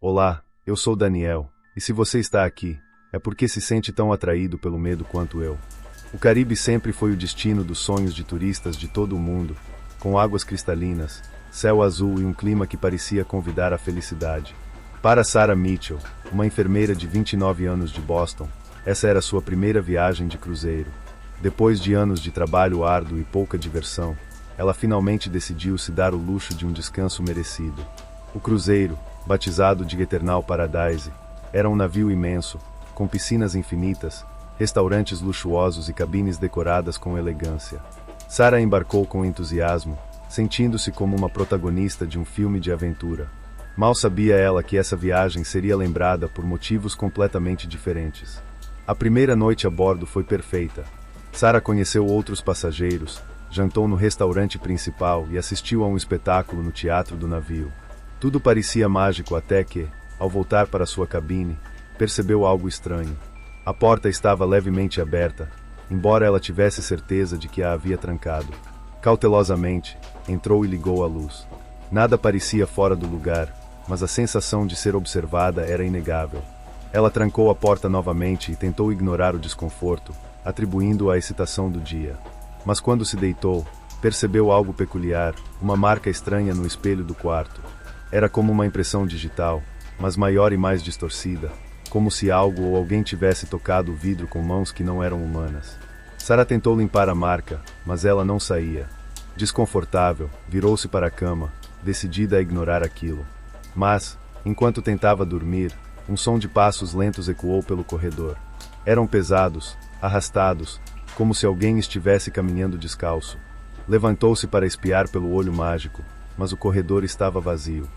Olá, eu sou Daniel, e se você está aqui, é porque se sente tão atraído pelo medo quanto eu. O Caribe sempre foi o destino dos sonhos de turistas de todo o mundo, com águas cristalinas, céu azul e um clima que parecia convidar à felicidade. Para Sarah Mitchell, uma enfermeira de 29 anos de Boston, essa era sua primeira viagem de cruzeiro. Depois de anos de trabalho árduo e pouca diversão, ela finalmente decidiu se dar o luxo de um descanso merecido. O cruzeiro, batizado de Eternal Paradise, era um navio imenso, com piscinas infinitas, restaurantes luxuosos e cabines decoradas com elegância. Sarah embarcou com entusiasmo, sentindo-se como uma protagonista de um filme de aventura. Mal sabia ela que essa viagem seria lembrada por motivos completamente diferentes. A primeira noite a bordo foi perfeita. Sarah conheceu outros passageiros, jantou no restaurante principal e assistiu a um espetáculo no teatro do navio. Tudo parecia mágico até que, ao voltar para sua cabine, percebeu algo estranho. A porta estava levemente aberta, embora ela tivesse certeza de que a havia trancado. Cautelosamente, entrou e ligou a luz. Nada parecia fora do lugar, mas a sensação de ser observada era inegável. Ela trancou a porta novamente e tentou ignorar o desconforto, atribuindo-o à excitação do dia. Mas quando se deitou, percebeu algo peculiar, uma marca estranha no espelho do quarto. Era como uma impressão digital, mas maior e mais distorcida, como se algo ou alguém tivesse tocado o vidro com mãos que não eram humanas. Sarah tentou limpar a marca, mas ela não saía. Desconfortável, virou-se para a cama, decidida a ignorar aquilo. Mas, enquanto tentava dormir, um som de passos lentos ecoou pelo corredor. Eram pesados, arrastados, como se alguém estivesse caminhando descalço. Levantou-se para espiar pelo olho mágico, mas o corredor estava vazio.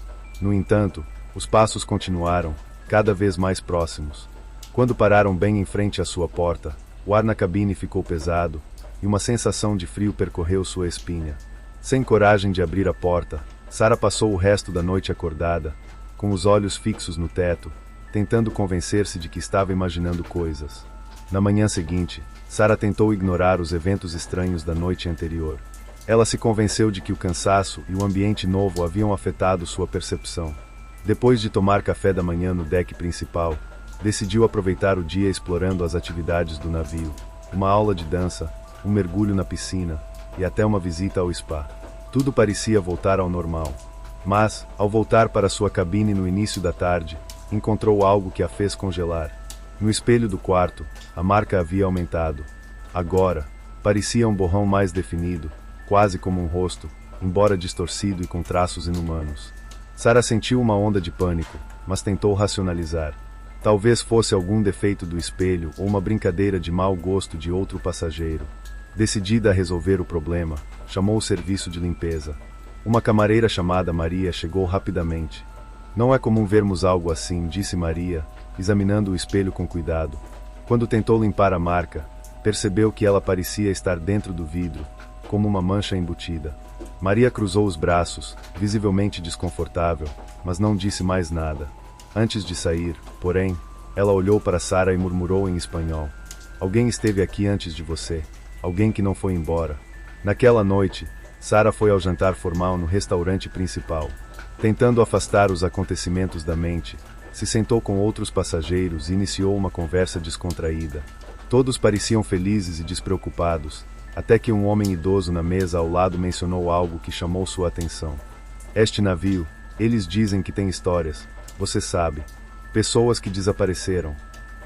No entanto, os passos continuaram, cada vez mais próximos. Quando pararam bem em frente à sua porta, o ar na cabine ficou pesado, e uma sensação de frio percorreu sua espinha. Sem coragem de abrir a porta, Sarah passou o resto da noite acordada, com os olhos fixos no teto, tentando convencer-se de que estava imaginando coisas. Na manhã seguinte, Sarah tentou ignorar os eventos estranhos da noite anterior. Ela se convenceu de que o cansaço e o ambiente novo haviam afetado sua percepção. Depois de tomar café da manhã no deck principal, decidiu aproveitar o dia explorando as atividades do navio, uma aula de dança, um mergulho na piscina e até uma visita ao spa. Tudo parecia voltar ao normal. Mas, ao voltar para sua cabine no início da tarde, encontrou algo que a fez congelar. No espelho do quarto, a marca havia aumentado. Agora, parecia um borrão mais definido, quase como um rosto, embora distorcido e com traços inumanos. Sarah sentiu uma onda de pânico, mas tentou racionalizar. Talvez fosse algum defeito do espelho ou uma brincadeira de mau gosto de outro passageiro. Decidida a resolver o problema, chamou o serviço de limpeza. Uma camareira chamada Maria chegou rapidamente. Não é comum vermos algo assim, disse Maria, examinando o espelho com cuidado. Quando tentou limpar a marca, percebeu que ela parecia estar dentro do vidro, como uma mancha embutida. Maria cruzou os braços, visivelmente desconfortável, mas não disse mais nada. Antes de sair, porém, ela olhou para Sarah e murmurou em espanhol: "Alguém esteve aqui antes de você. Alguém que não foi embora." Naquela noite, Sarah foi ao jantar formal no restaurante principal. Tentando afastar os acontecimentos da mente, se sentou com outros passageiros e iniciou uma conversa descontraída. Todos pareciam felizes e despreocupados, até que um homem idoso na mesa ao lado mencionou algo que chamou sua atenção. "Este navio, eles dizem que tem histórias, você sabe, pessoas que desapareceram.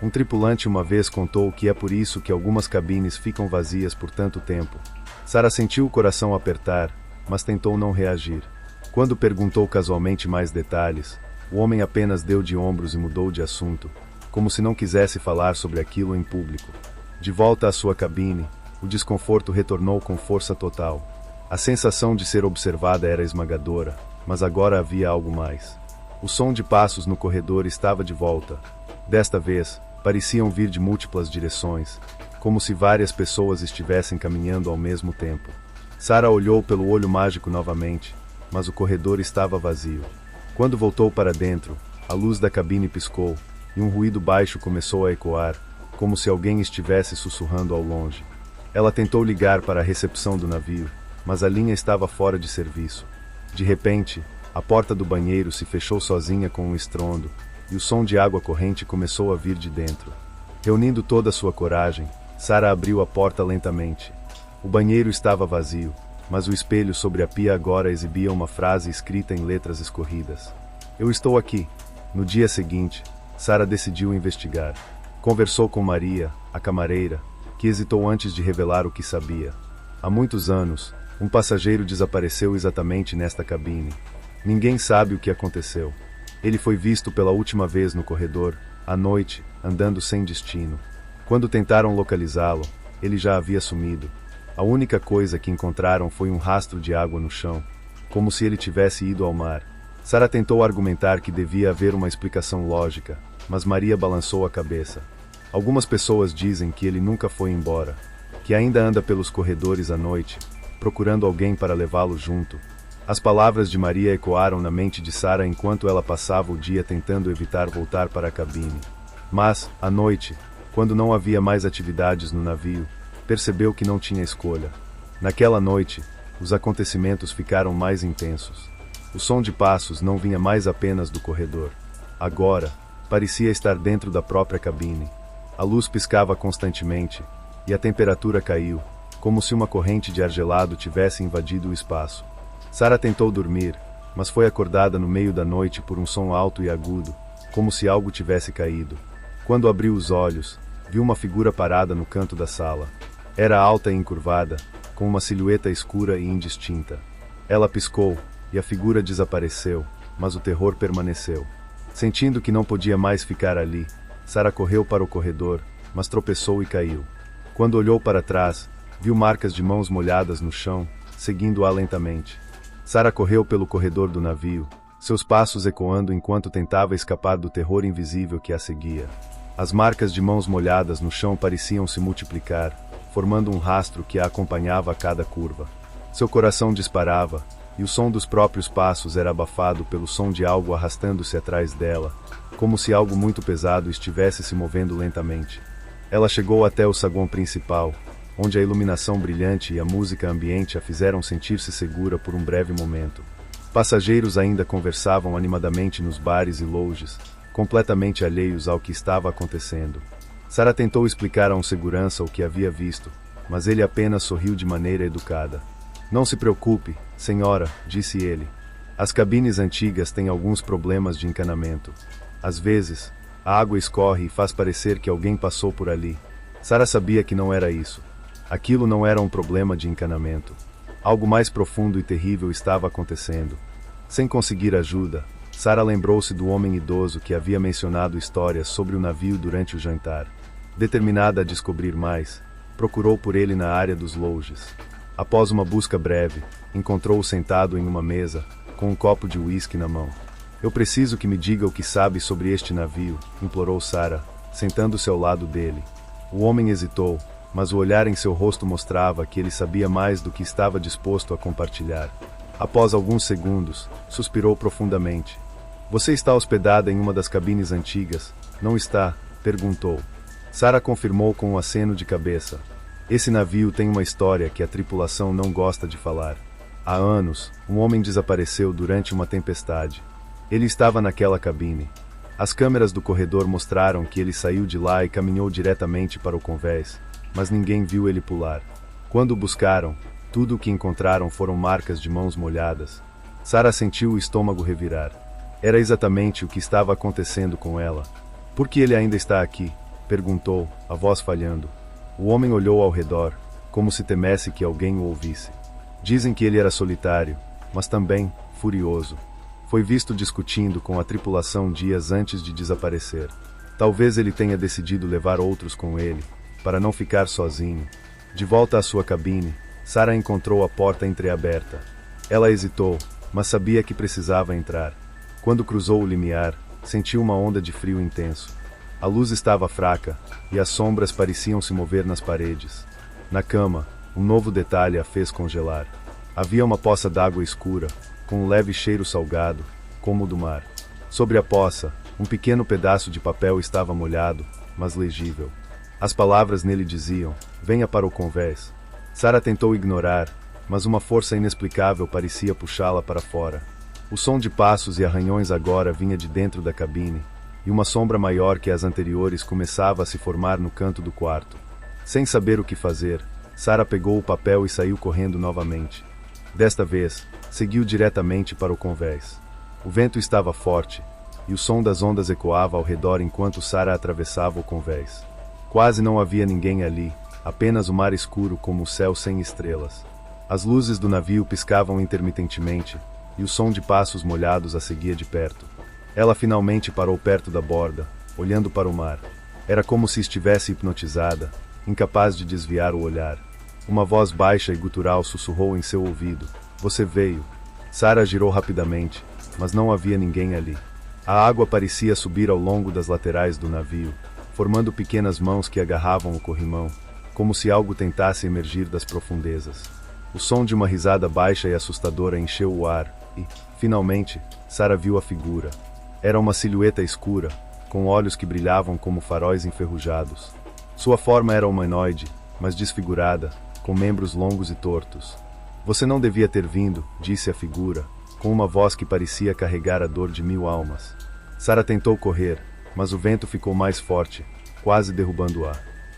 Um tripulante uma vez contou que é por isso que algumas cabines ficam vazias por tanto tempo." Sarah sentiu o coração apertar, mas tentou não reagir. Quando perguntou casualmente mais detalhes, o homem apenas deu de ombros e mudou de assunto, como se não quisesse falar sobre aquilo em público. De volta à sua cabine, o desconforto retornou com força total. A sensação de ser observada era esmagadora, mas agora havia algo mais. O som de passos no corredor estava de volta. Desta vez, pareciam vir de múltiplas direções, como se várias pessoas estivessem caminhando ao mesmo tempo. Sarah olhou pelo olho mágico novamente, mas o corredor estava vazio. Quando voltou para dentro, a luz da cabine piscou, e um ruído baixo começou a ecoar, como se alguém estivesse sussurrando ao longe. Ela tentou ligar para a recepção do navio, mas a linha estava fora de serviço. De repente, A porta do banheiro se fechou sozinha com um estrondo, e o som de água corrente começou a vir de dentro. Reunindo toda a sua coragem, Sara abriu a porta lentamente. O banheiro estava vazio, mas o espelho sobre a pia agora exibia uma frase escrita em letras escorridas. Eu estou aqui. No dia seguinte, Sara decidiu investigar. Conversou com Maria, a camareira, que hesitou antes de revelar o que sabia. Há muitos anos, um passageiro desapareceu exatamente nesta cabine. Ninguém sabe o que aconteceu. Ele foi visto pela última vez no corredor, à noite, andando sem destino. Quando tentaram localizá-lo, ele já havia sumido. A única coisa que encontraram foi um rastro de água no chão, como se ele tivesse ido ao mar. Sara tentou argumentar que devia haver uma explicação lógica, mas Maria balançou a cabeça. Algumas pessoas dizem que ele nunca foi embora, que ainda anda pelos corredores à noite, procurando alguém para levá-lo junto. As palavras de Maria ecoaram na mente de Sara enquanto ela passava o dia tentando evitar voltar para a cabine. Mas, à noite, quando não havia mais atividades no navio, percebeu que não tinha escolha. Naquela noite, os acontecimentos ficaram mais intensos. O som de passos não vinha mais apenas do corredor. Agora, parecia estar dentro da própria cabine. A luz piscava constantemente, e a temperatura caiu, como se uma corrente de ar gelado tivesse invadido o espaço. Sara tentou dormir, mas foi acordada no meio da noite por um som alto e agudo, como se algo tivesse caído. Quando abriu os olhos, viu uma figura parada no canto da sala. Era alta e encurvada, com uma silhueta escura e indistinta. Ela piscou, e a figura desapareceu, mas o terror permaneceu. Sentindo que não podia mais ficar ali, Sara correu para o corredor, mas tropeçou e caiu. Quando olhou para trás, viu marcas de mãos molhadas no chão, seguindo-a lentamente. Sara correu pelo corredor do navio, seus passos ecoando enquanto tentava escapar do terror invisível que a seguia. As marcas de mãos molhadas no chão pareciam se multiplicar, formando um rastro que a acompanhava a cada curva. Seu coração disparava, e o som dos próprios passos era abafado pelo som de algo arrastando-se atrás dela, como se algo muito pesado estivesse se movendo lentamente. Ela chegou até o saguão principal, onde a iluminação brilhante e a música ambiente a fizeram sentir-se segura por um breve momento. Passageiros ainda conversavam animadamente nos bares e lounges, completamente alheios ao que estava acontecendo. Sara tentou explicar a um segurança o que havia visto, mas ele apenas sorriu de maneira educada. Não se preocupe, senhora, disse ele. As cabines antigas têm alguns problemas de encanamento. Às vezes, a água escorre e faz parecer que alguém passou por ali. Sara sabia que não era isso. Aquilo não era um problema de encanamento. Algo mais profundo e terrível estava acontecendo. Sem conseguir ajuda, Sara lembrou-se do homem idoso que havia mencionado histórias sobre o navio durante o jantar. Determinada a descobrir mais, procurou por ele na área dos lounges. Após uma busca breve, encontrou-o sentado em uma mesa, com um copo de uísque na mão. Eu preciso que me diga o que sabe sobre este navio, implorou Sara, sentando-se ao lado dele. O homem hesitou, mas o olhar em seu rosto mostrava que ele sabia mais do que estava disposto a compartilhar. Após alguns segundos, suspirou profundamente. Você está hospedada em uma das cabines antigas, não está? Perguntou. Sara confirmou com um aceno de cabeça. Esse navio tem uma história que a tripulação não gosta de falar. Há anos, um homem desapareceu durante uma tempestade. Ele estava naquela cabine. As câmeras do corredor mostraram que ele saiu de lá e caminhou diretamente para o convés, mas ninguém viu ele pular. Quando o buscaram, tudo o que encontraram foram marcas de mãos molhadas. Sara sentiu o estômago revirar. Era exatamente o que estava acontecendo com ela. Por que ele ainda está aqui? Perguntou, a voz falhando. O homem olhou ao redor, como se temesse que alguém o ouvisse. Dizem que ele era solitário, mas também furioso. Foi visto discutindo com a tripulação dias antes de desaparecer. Talvez ele tenha decidido levar outros com ele, para não ficar sozinho. De volta à sua cabine, Sara encontrou a porta entreaberta. Ela hesitou, mas sabia que precisava entrar. Quando cruzou o limiar, sentiu uma onda de frio intenso. A luz estava fraca, e as sombras pareciam se mover nas paredes. Na cama, um novo detalhe a fez congelar. Havia uma poça d'água escura, com um leve cheiro salgado, como o do mar. Sobre a poça, um pequeno pedaço de papel estava molhado, mas legível. As palavras nele diziam, venha para o convés. Sara tentou ignorar, mas uma força inexplicável parecia puxá-la para fora. O som de passos e arranhões agora vinha de dentro da cabine, e uma sombra maior que as anteriores começava a se formar no canto do quarto. Sem saber o que fazer, Sarah pegou o papel e saiu correndo novamente. Desta vez, seguiu diretamente para o convés. O vento estava forte, e o som das ondas ecoava ao redor enquanto Sarah atravessava o convés. Quase não havia ninguém ali, apenas o mar escuro como o céu sem estrelas. As luzes do navio piscavam intermitentemente, e o som de passos molhados a seguia de perto. Ela finalmente parou perto da borda, olhando para o mar. Era como se estivesse hipnotizada, incapaz de desviar o olhar. Uma voz baixa e gutural sussurrou em seu ouvido. Você veio. Sarah girou rapidamente, mas não havia ninguém ali. A água parecia subir ao longo das laterais do navio, formando pequenas mãos que agarravam o corrimão, como se algo tentasse emergir das profundezas. O som de uma risada baixa e assustadora encheu o ar, e, finalmente, Sarah viu a figura. Era uma silhueta escura, com olhos que brilhavam como faróis enferrujados. Sua forma era humanoide, mas desfigurada, com membros longos e tortos. Você não devia ter vindo, disse a figura, com uma voz que parecia carregar a dor de 1000 almas. Sarah tentou correr, mas o vento ficou mais forte, quase derrubando-a.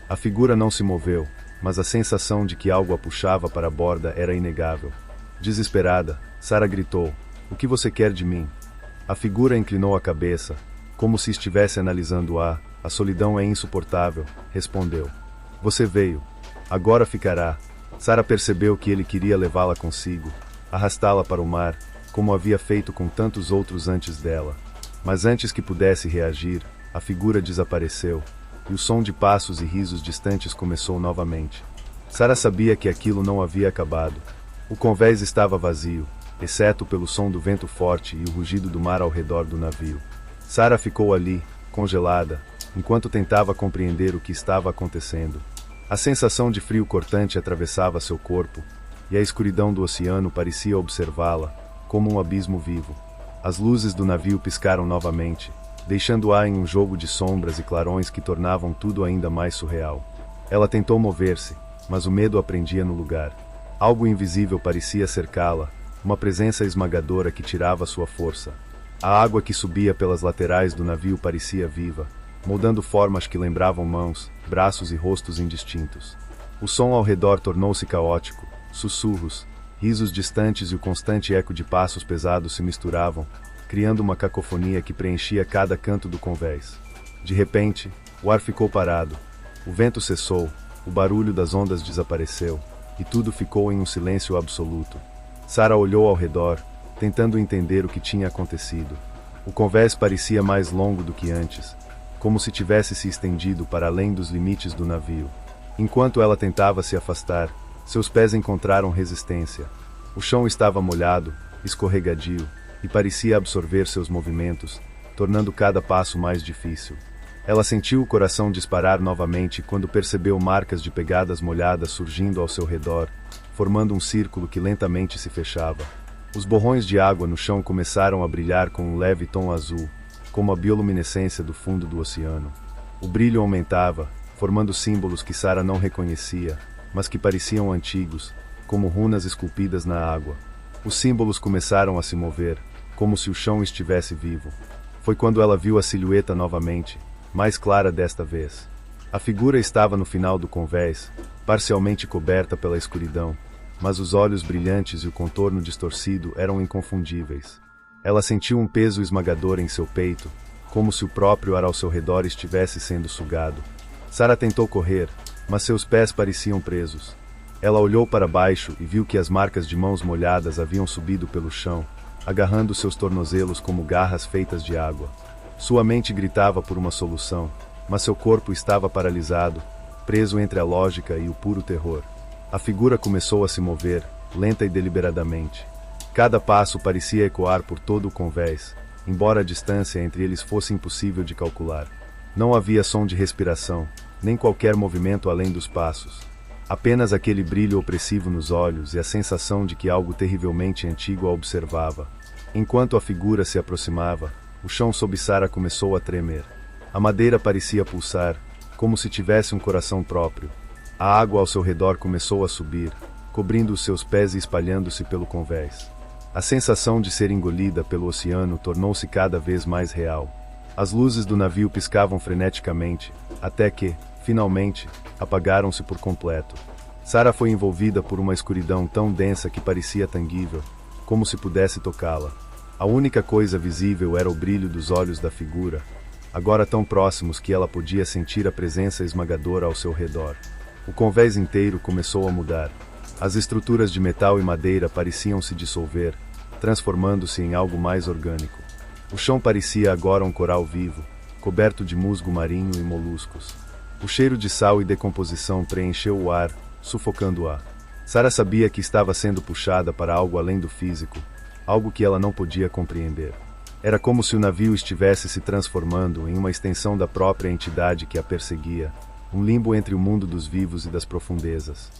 A figura não se moveu, mas a sensação de que algo a puxava para a borda era inegável. Desesperada, Sarah gritou, o que você quer de mim? A figura inclinou a cabeça, como se estivesse analisando-a. A solidão é insuportável, respondeu. Você veio. Agora ficará. Sarah percebeu que ele queria levá-la consigo, arrastá-la para o mar, como havia feito com tantos outros antes dela. Mas antes que pudesse reagir, a figura desapareceu, e o som de passos e risos distantes começou novamente. Sarah sabia que aquilo não havia acabado. O convés estava vazio, exceto pelo som do vento forte e o rugido do mar ao redor do navio. Sarah ficou ali, congelada, enquanto tentava compreender o que estava acontecendo. A sensação de frio cortante atravessava seu corpo, e a escuridão do oceano parecia observá-la, como um abismo vivo. As luzes do navio piscaram novamente, deixando-a em um jogo de sombras e clarões que tornavam tudo ainda mais surreal. Ela tentou mover-se, mas o medo a prendia no lugar. Algo invisível parecia cercá-la, uma presença esmagadora que tirava sua força. A água que subia pelas laterais do navio parecia viva, moldando formas que lembravam mãos, braços e rostos indistintos. O som ao redor tornou-se caótico, sussurros, risos distantes e o constante eco de passos pesados se misturavam, criando uma cacofonia que preenchia cada canto do convés. De repente, o ar ficou parado, o vento cessou, o barulho das ondas desapareceu, e tudo ficou em um silêncio absoluto. Sarah olhou ao redor, tentando entender o que tinha acontecido. O convés parecia mais longo do que antes, como se tivesse se estendido para além dos limites do navio. Enquanto ela tentava se afastar, seus pés encontraram resistência. O chão estava molhado, escorregadio, e parecia absorver seus movimentos, tornando cada passo mais difícil. Ela sentiu o coração disparar novamente quando percebeu marcas de pegadas molhadas surgindo ao seu redor, formando um círculo que lentamente se fechava. Os borrões de água no chão começaram a brilhar com um leve tom azul, como a bioluminescência do fundo do oceano. O brilho aumentava, formando símbolos que Sarah não reconhecia, mas que pareciam antigos, como runas esculpidas na água. Os símbolos começaram a se mover, como se o chão estivesse vivo. Foi quando ela viu a silhueta novamente, mais clara desta vez. A figura estava no final do convés, parcialmente coberta pela escuridão, mas os olhos brilhantes e o contorno distorcido eram inconfundíveis. Ela sentiu um peso esmagador em seu peito, como se o próprio ar ao seu redor estivesse sendo sugado. Sarah tentou correr, mas seus pés pareciam presos. Ela olhou para baixo e viu que as marcas de mãos molhadas haviam subido pelo chão, agarrando seus tornozelos como garras feitas de água. Sua mente gritava por uma solução, mas seu corpo estava paralisado, preso entre a lógica e o puro terror. A figura começou a se mover, lenta e deliberadamente. Cada passo parecia ecoar por todo o convés, embora a distância entre eles fosse impossível de calcular. Não havia som de respiração, nem qualquer movimento além dos passos. Apenas aquele brilho opressivo nos olhos e a sensação de que algo terrivelmente antigo a observava. Enquanto a figura se aproximava, o chão sob Sarah começou a tremer. A madeira parecia pulsar, como se tivesse um coração próprio. A água ao seu redor começou a subir, cobrindo os seus pés e espalhando-se pelo convés. A sensação de ser engolida pelo oceano tornou-se cada vez mais real. As luzes do navio piscavam freneticamente, até que, finalmente, apagaram-se por completo. Sarah foi envolvida por uma escuridão tão densa que parecia tangível, como se pudesse tocá-la. A única coisa visível era o brilho dos olhos da figura, agora tão próximos que ela podia sentir a presença esmagadora ao seu redor. O convés inteiro começou a mudar. As estruturas de metal e madeira pareciam se dissolver, transformando-se em algo mais orgânico. O chão parecia agora um coral vivo, coberto de musgo marinho e moluscos. O cheiro de sal e decomposição preencheu o ar, sufocando-a. Sarah sabia que estava sendo puxada para algo além do físico, algo que ela não podia compreender. Era como se o navio estivesse se transformando em uma extensão da própria entidade que a perseguia, um limbo entre o mundo dos vivos e das profundezas.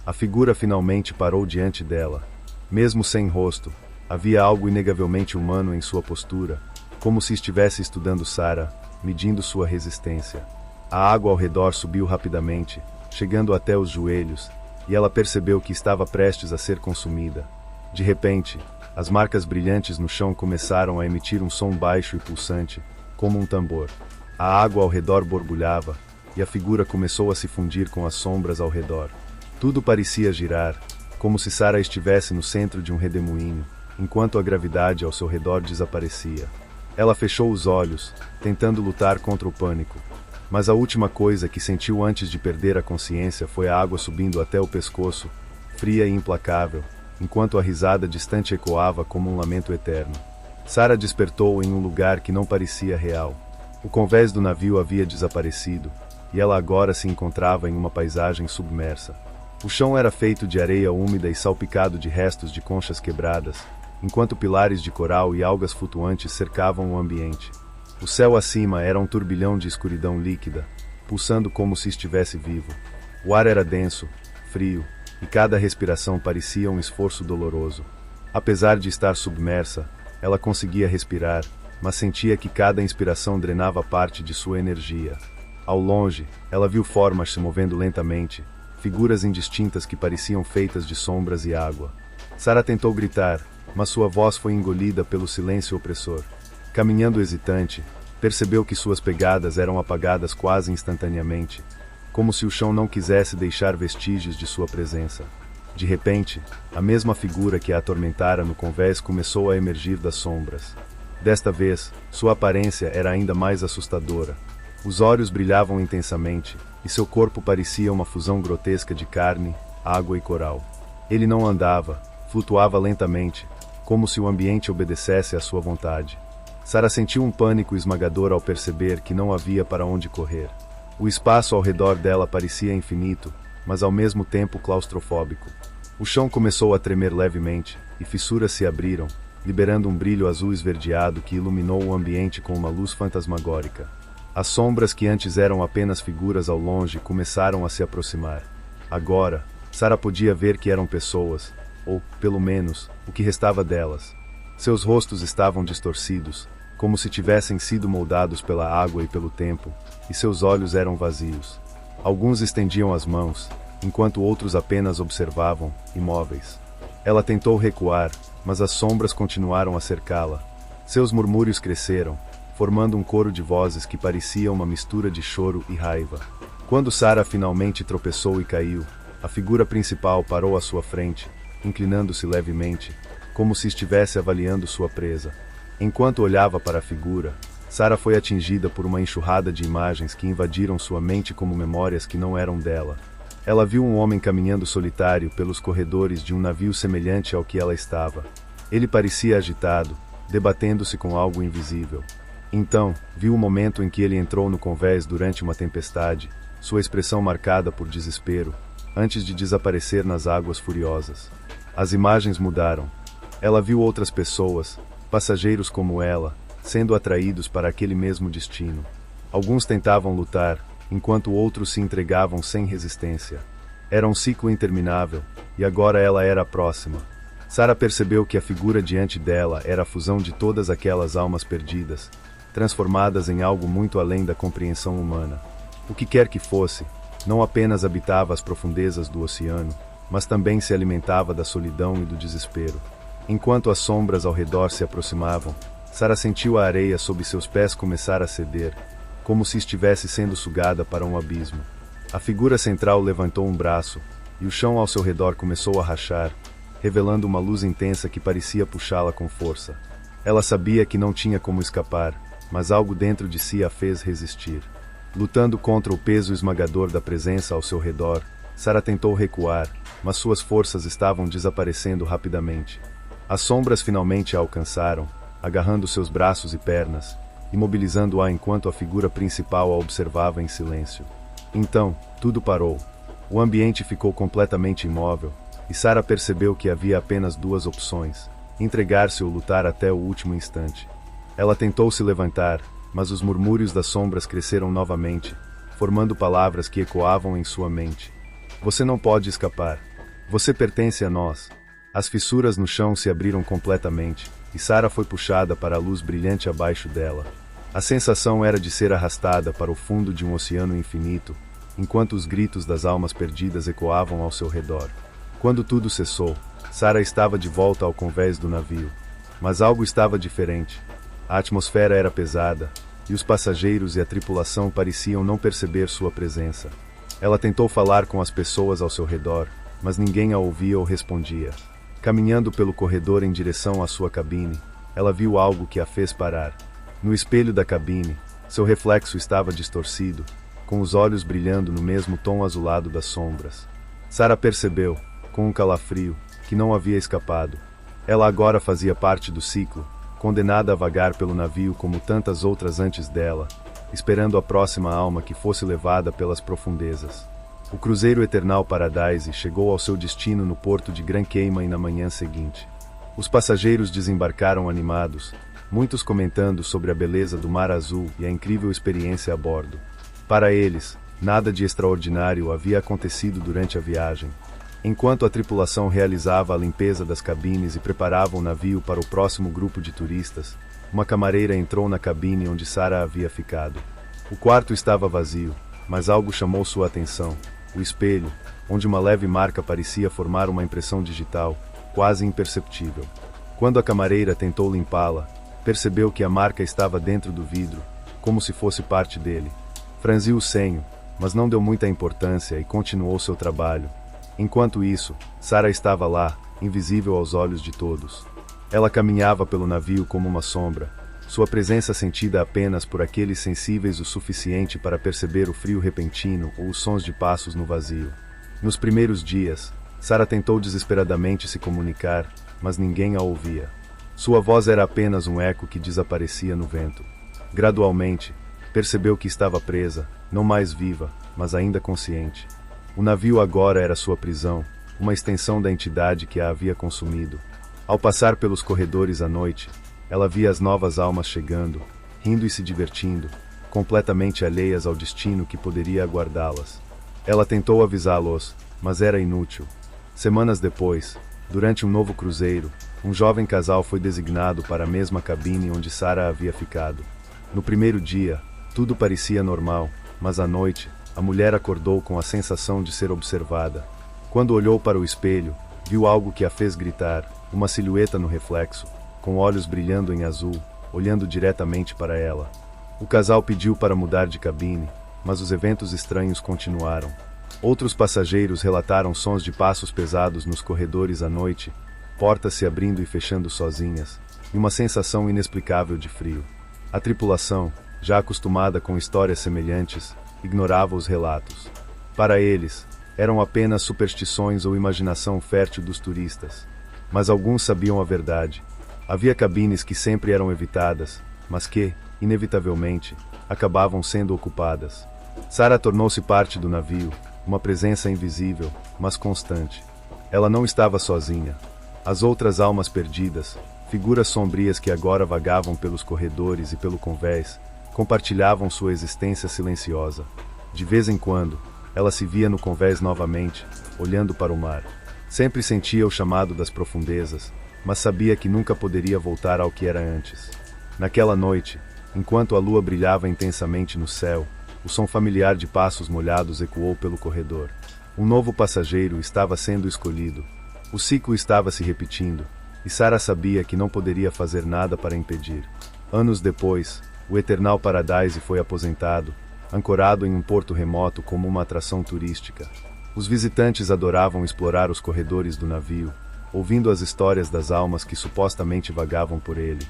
A figura finalmente parou diante dela. Mesmo sem rosto, havia algo inegavelmente humano em sua postura, como se estivesse estudando Sarah, medindo sua resistência. A água ao redor subiu rapidamente, chegando até os joelhos, e ela percebeu que estava prestes a ser consumida. De repente, as marcas brilhantes no chão começaram a emitir um som baixo e pulsante, como um tambor. A água ao redor borbulhava, e a figura começou a se fundir com as sombras ao redor. Tudo parecia girar, como se Sarah estivesse no centro de um redemoinho, enquanto a gravidade ao seu redor desaparecia. Ela fechou os olhos, tentando lutar contra o pânico. Mas a última coisa que sentiu antes de perder a consciência foi a água subindo até o pescoço, fria e implacável, enquanto a risada distante ecoava como um lamento eterno. Sarah despertou em um lugar que não parecia real. O convés do navio havia desaparecido, e ela agora se encontrava em uma paisagem submersa. O chão era feito de areia úmida e salpicado de restos de conchas quebradas, enquanto pilares de coral e algas flutuantes cercavam o ambiente. O céu acima era um turbilhão de escuridão líquida, pulsando como se estivesse vivo. O ar era denso, frio, e cada respiração parecia um esforço doloroso. Apesar de estar submersa, ela conseguia respirar, mas sentia que cada inspiração drenava parte de sua energia. Ao longe, ela viu formas se movendo lentamente, figuras indistintas que pareciam feitas de sombras e água. Sarah tentou gritar, mas sua voz foi engolida pelo silêncio opressor. Caminhando hesitante, percebeu que suas pegadas eram apagadas quase instantaneamente, como se o chão não quisesse deixar vestígios de sua presença. De repente, a mesma figura que a atormentara no convés começou a emergir das sombras. Desta vez, sua aparência era ainda mais assustadora. Os olhos brilhavam intensamente, e seu corpo parecia uma fusão grotesca de carne, água e coral. Ele não andava, flutuava lentamente, como se o ambiente obedecesse à sua vontade. Sarah sentiu um pânico esmagador ao perceber que não havia para onde correr. O espaço ao redor dela parecia infinito, mas ao mesmo tempo claustrofóbico. O chão começou a tremer levemente, e fissuras se abriram, liberando um brilho azul esverdeado que iluminou o ambiente com uma luz fantasmagórica. As sombras que antes eram apenas figuras ao longe começaram a se aproximar. Agora, Sarah podia ver que eram pessoas, ou, pelo menos, o que restava delas. Seus rostos estavam distorcidos, como se tivessem sido moldados pela água e pelo tempo, e seus olhos eram vazios. Alguns estendiam as mãos, enquanto outros apenas observavam, imóveis. Ela tentou recuar, mas as sombras continuaram a cercá-la. Seus murmúrios cresceram, formando um coro de vozes que parecia uma mistura de choro e raiva. Quando Sarah finalmente tropeçou e caiu, a figura principal parou à sua frente, inclinando-se levemente, como se estivesse avaliando sua presa. Enquanto olhava para a figura, Sarah foi atingida por uma enxurrada de imagens que invadiram sua mente como memórias que não eram dela. Ela viu um homem caminhando solitário pelos corredores de um navio semelhante ao que ela estava. Ele parecia agitado, debatendo-se com algo invisível. Então, viu o momento em que ele entrou no convés durante uma tempestade, sua expressão marcada por desespero, antes de desaparecer nas águas furiosas. As imagens mudaram. Ela viu outras pessoas, passageiros como ela, sendo atraídos para aquele mesmo destino. Alguns tentavam lutar, enquanto outros se entregavam sem resistência. Era um ciclo interminável, e agora ela era a próxima. Sarah percebeu que a figura diante dela era a fusão de todas aquelas almas perdidas, transformadas em algo muito além da compreensão humana. O que quer que fosse, não apenas habitava as profundezas do oceano, mas também se alimentava da solidão e do desespero. Enquanto as sombras ao redor se aproximavam, Sarah sentiu a areia sob seus pés começar a ceder, como se estivesse sendo sugada para um abismo. A figura central levantou um braço, e o chão ao seu redor começou a rachar, revelando uma luz intensa que parecia puxá-la com força. Ela sabia que não tinha como escapar, mas algo dentro de si a fez resistir. Lutando contra o peso esmagador da presença ao seu redor, Sarah tentou recuar, mas suas forças estavam desaparecendo rapidamente. As sombras finalmente a alcançaram, agarrando seus braços e pernas, imobilizando-a enquanto a figura principal a observava em silêncio. Então, tudo parou. O ambiente ficou completamente imóvel, e Sarah percebeu que havia apenas duas opções: entregar-se ou lutar até o último instante. Ela tentou se levantar, mas os murmúrios das sombras cresceram novamente, formando palavras que ecoavam em sua mente. Você não pode escapar. Você pertence a nós. As fissuras no chão se abriram completamente, e Sarah foi puxada para a luz brilhante abaixo dela. A sensação era de ser arrastada para o fundo de um oceano infinito, enquanto os gritos das almas perdidas ecoavam ao seu redor. Quando tudo cessou, Sarah estava de volta ao convés do navio. Mas algo estava diferente. A atmosfera era pesada, e os passageiros e a tripulação pareciam não perceber sua presença. Ela tentou falar com as pessoas ao seu redor, mas ninguém a ouvia ou respondia. Caminhando pelo corredor em direção à sua cabine, ela viu algo que a fez parar. No espelho da cabine, seu reflexo estava distorcido, com os olhos brilhando no mesmo tom azulado das sombras. Sarah percebeu, com um calafrio, que não havia escapado. Ela agora fazia parte do ciclo, condenada a vagar pelo navio como tantas outras antes dela, esperando a próxima alma que fosse levada pelas profundezas. O cruzeiro Eternal Paradise chegou ao seu destino no porto de Grand Cayman na manhã seguinte. Os passageiros desembarcaram animados, muitos comentando sobre a beleza do mar azul e a incrível experiência a bordo. Para eles, nada de extraordinário havia acontecido durante a viagem. Enquanto a tripulação realizava a limpeza das cabines e preparava o navio para o próximo grupo de turistas, uma camareira entrou na cabine onde Sarah havia ficado. O quarto estava vazio, mas algo chamou sua atenção: o espelho, onde uma leve marca parecia formar uma impressão digital, quase imperceptível. Quando a camareira tentou limpá-la, percebeu que a marca estava dentro do vidro, como se fosse parte dele. Franziu o senho, mas não deu muita importância e continuou seu trabalho. Enquanto isso, Sarah estava lá, invisível aos olhos de todos. Ela caminhava pelo navio como uma sombra, sua presença sentida apenas por aqueles sensíveis o suficiente para perceber o frio repentino ou os sons de passos no vazio. Nos primeiros dias, Sarah tentou desesperadamente se comunicar, mas ninguém a ouvia. Sua voz era apenas um eco que desaparecia no vento. Gradualmente, percebeu que estava presa, não mais viva, mas ainda consciente. O navio agora era sua prisão, uma extensão da entidade que a havia consumido. Ao passar pelos corredores à noite, ela via as novas almas chegando, rindo e se divertindo, completamente alheias ao destino que poderia aguardá-las. Ela tentou avisá-los, mas era inútil. Semanas depois, durante um novo cruzeiro, um jovem casal foi designado para a mesma cabine onde Sarah havia ficado. No primeiro dia, tudo parecia normal, mas à noite, a mulher acordou com a sensação de ser observada. Quando olhou para o espelho, viu algo que a fez gritar, uma silhueta no reflexo, com olhos brilhando em azul, olhando diretamente para ela. O casal pediu para mudar de cabine, mas os eventos estranhos continuaram. Outros passageiros relataram sons de passos pesados nos corredores à noite, portas se abrindo e fechando sozinhas, e uma sensação inexplicável de frio. A tripulação, já acostumada com histórias semelhantes, ignorava os relatos. Para eles, eram apenas superstições ou imaginação fértil dos turistas. Mas alguns sabiam a verdade. Havia cabines que sempre eram evitadas, mas que, inevitavelmente, acabavam sendo ocupadas. Sarah tornou-se parte do navio, uma presença invisível, mas constante. Ela não estava sozinha. As outras almas perdidas, figuras sombrias que agora vagavam pelos corredores e pelo convés, compartilhavam sua existência silenciosa. De vez em quando, ela se via no convés novamente, olhando para o mar. Sempre sentia o chamado das profundezas, mas sabia que nunca poderia voltar ao que era antes. Naquela noite, enquanto a lua brilhava intensamente no céu, o som familiar de passos molhados ecoou pelo corredor. Um novo passageiro estava sendo escolhido. O ciclo estava se repetindo, e Sarah sabia que não poderia fazer nada para impedir. Anos depois, o Eternal Paradise foi aposentado, ancorado em um porto remoto como uma atração turística. Os visitantes adoravam explorar os corredores do navio, ouvindo as histórias das almas que supostamente vagavam por ele.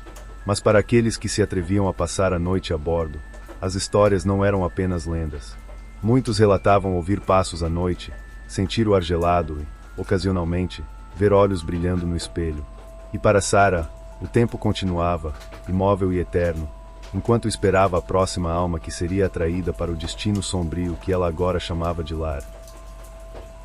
Mas para aqueles que se atreviam a passar a noite a bordo, as histórias não eram apenas lendas. Muitos relatavam ouvir passos à noite, sentir o ar gelado e, ocasionalmente, ver olhos brilhando no espelho. E para Sarah, o tempo continuava, imóvel e eterno, enquanto esperava a próxima alma que seria atraída para o destino sombrio que ela agora chamava de lar.